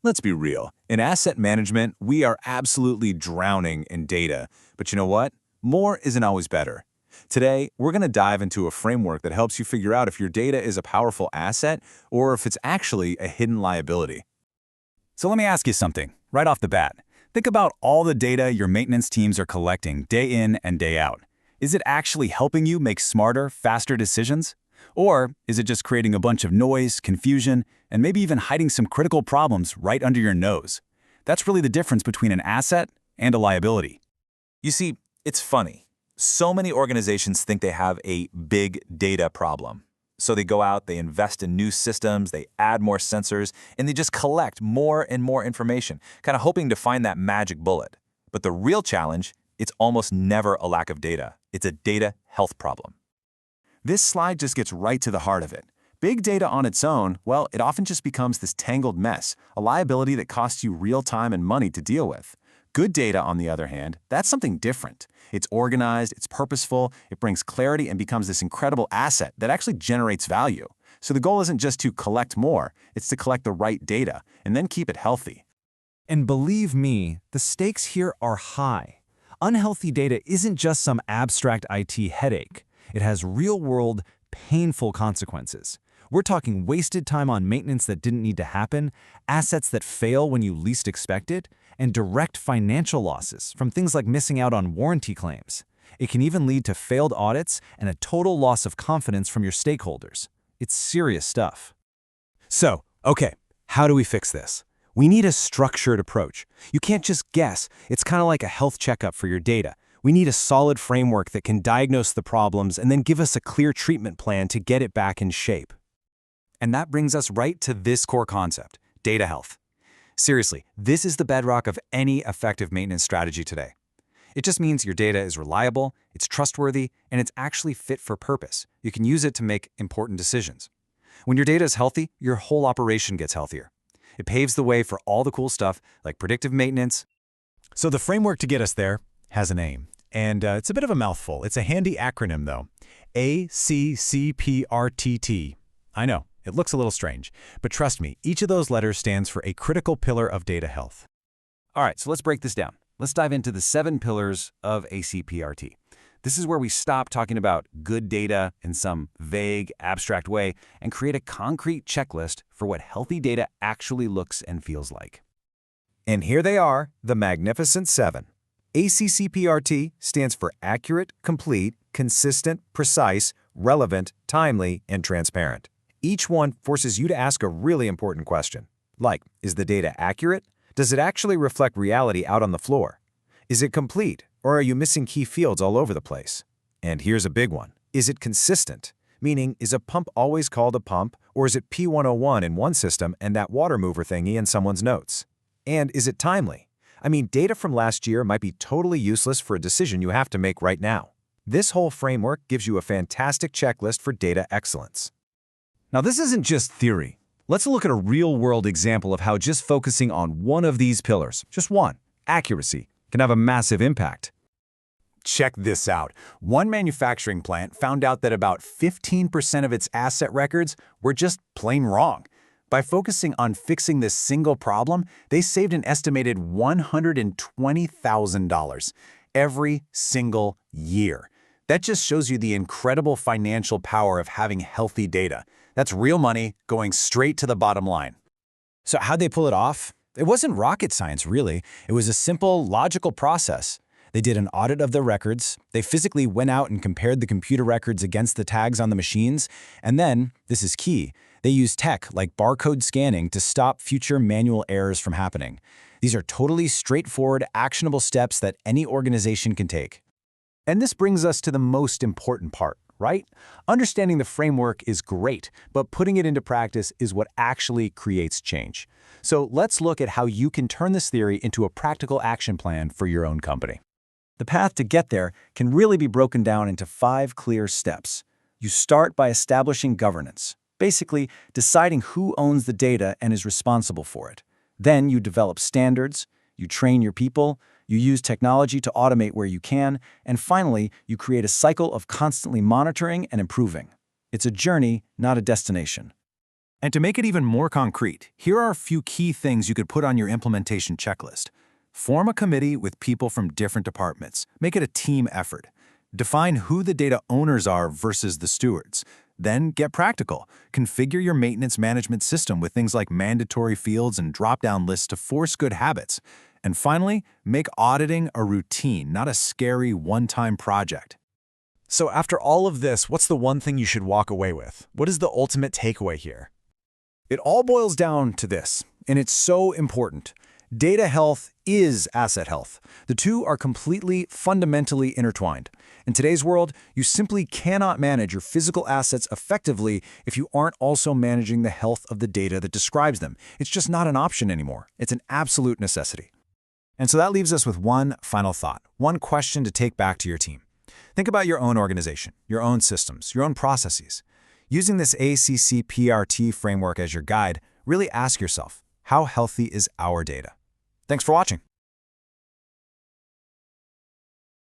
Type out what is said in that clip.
Let's be real. In asset management, we are absolutely drowning in data. But you know what? More isn't always better. Today, we're going to dive into a framework that helps you figure out if your data is a powerful asset or if it's actually a hidden liability. So let me ask you something, right off the bat. Think about all the data your maintenance teams are collecting day in and day out. Is it actually helping you make smarter, faster decisions? Or is it just creating a bunch of noise, confusion, and maybe even hiding some critical problems right under your nose? That's really the difference between an asset and a liability. You see, it's funny. So many organizations think they have a big data problem. So they go out, they invest in new systems, they add more sensors, and they just collect more and more information, kind of hoping to find that magic bullet. But the real challenge, it's almost never a lack of data. It's a data health problem. This slide just gets right to the heart of it. Big data on its own, well, it often just becomes this tangled mess, a liability that costs you real time and money to deal with. Good data, on the other hand, that's something different. It's organized, it's purposeful, it brings clarity and becomes this incredible asset that actually generates value. So the goal isn't just to collect more, it's to collect the right data and then keep it healthy. And believe me, the stakes here are high. Unhealthy data isn't just some abstract IT headache. It has real-world, painful consequences. We're talking wasted time on maintenance that didn't need to happen, assets that fail when you least expect it, and direct financial losses from things like missing out on warranty claims. It can even lead to failed audits and a total loss of confidence from your stakeholders. It's serious stuff. So, okay, how do we fix this? We need a structured approach. You can't just guess. It's kind of like a health checkup for your data. We need a solid framework that can diagnose the problems and then give us a clear treatment plan to get it back in shape. And that brings us right to this core concept, data health. Seriously, this is the bedrock of any effective maintenance strategy today. It just means your data is reliable, it's trustworthy, and it's actually fit for purpose. You can use it to make important decisions. When your data is healthy, your whole operation gets healthier. It paves the way for all the cool stuff like predictive maintenance. So the framework to get us there has a name, and it's a bit of a mouthful. It's a handy acronym, though. ACCPRTT. I know, it looks a little strange, but trust me, each of those letters stands for a critical pillar of data health. All right, so let's break this down. Let's dive into the 7 pillars of ACPRT. This is where we stop talking about good data in some vague, abstract way and create a concrete checklist for what healthy data actually looks and feels like. And here they are, the Magnificent 7. ACCPRT stands for accurate, complete, consistent, precise, relevant, timely, and transparent. Each one forces you to ask a really important question, like, is the data accurate? Does it actually reflect reality out on the floor? Is it complete, or are you missing key fields all over the place? And here's a big one. Is it consistent? Meaning, is a pump always called a pump, or is it P101 in one system and that water mover thingy in someone's notes? And is it timely? I mean, data from last year might be totally useless for a decision you have to make right now. This whole framework gives you a fantastic checklist for data excellence. Now, this isn't just theory. Let's look at a real-world example of how just focusing on one of these pillars, just one, accuracy, can have a massive impact. Check this out. One manufacturing plant found out that about 15% of its asset records were just plain wrong. By focusing on fixing this single problem, they saved an estimated $120,000 every single year. That just shows you the incredible financial power of having healthy data. That's real money going straight to the bottom line. So how'd they pull it off? It wasn't rocket science, really. It was a simple, logical process. They did an audit of their records. They physically went out and compared the computer records against the tags on the machines. And then, this is key, they used tech like barcode scanning to stop future manual errors from happening. These are totally straightforward, actionable steps that any organization can take. And this brings us to the most important part, right? Understanding the framework is great, but putting it into practice is what actually creates change. So let's look at how you can turn this theory into a practical action plan for your own company. The path to get there can really be broken down into 5 clear steps. You start by establishing governance, basically deciding who owns the data and is responsible for it. Then you develop standards, you train your people, you use technology to automate where you can, and finally, you create a cycle of constantly monitoring and improving. It's a journey, not a destination. And to make it even more concrete, here are a few key things you could put on your implementation checklist. Form a committee with people from different departments. Make it a team effort. Define who the data owners are versus the stewards. Then get practical. Configure your maintenance management system with things like mandatory fields and drop-down lists to force good habits. And finally, make auditing a routine, not a scary one-time project. So after all of this, what's the one thing you should walk away with? What is the ultimate takeaway here? It all boils down to this, and it's so important. Data health is asset health. The two are completely, fundamentally intertwined. In today's world, you simply cannot manage your physical assets effectively if you aren't also managing the health of the data that describes them. It's just not an option anymore. It's an absolute necessity. And so that leaves us with one final thought, one question to take back to your team. Think about your own organization, your own systems, your own processes. Using this ACCPRT framework as your guide, really ask yourself, how healthy is our data? Thanks for watching.